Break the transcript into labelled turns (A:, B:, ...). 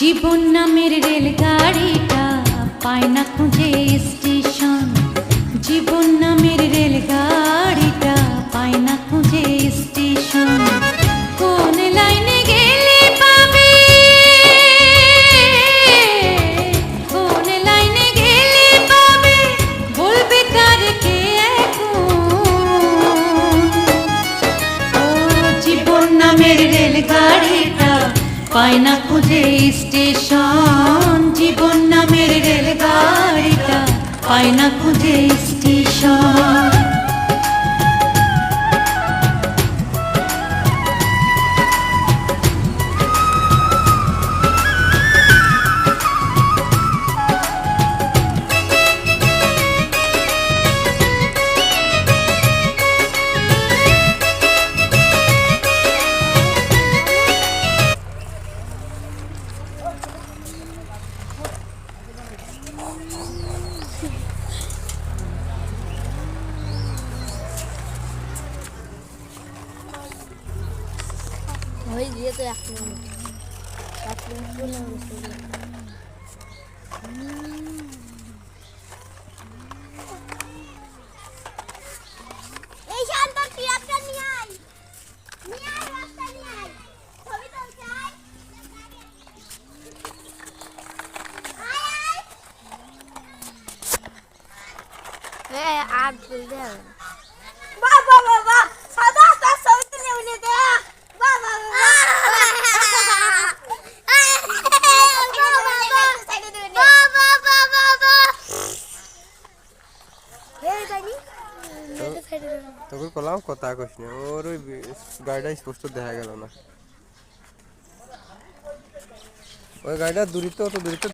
A: জীবন নামের রেলগাড়িটা পায় না খুঁজে স্টেশন। জীবন নামের রেলগাড়িটা পায় না খুঁজে স্টেশন। কোন লাইনে গেলে পাবে, কোন লাইনে গেলে পাবে, বলবে তার কে এখন। ও জীবন নামের রেলগাড়িটা পায় না খুঁজে স্টেশন। জীবন নামের রেলগাড়িটা পায় না খুঁজে স্টেশন।
B: হয়ে দিয়ে তো 1 মিনিট 1 মিনিট চলে গেছে। এই শান্ত টিয়াপটা নিয়ে আয়, নিয়ে আয়, রাস্তা নিয়ে আয়, ছবি তুলতে আয়, আয় আগ তুলতে হবে। বাবা বাবা সাদা তার ছবি তুলে উনি দে। বাবা
C: তোকে কলাম কথা কইস না, ওর ওই গাড়িটা স্পষ্ট দেখা গেল না। ওই গাড়িটা দূরিত, অত দূরিত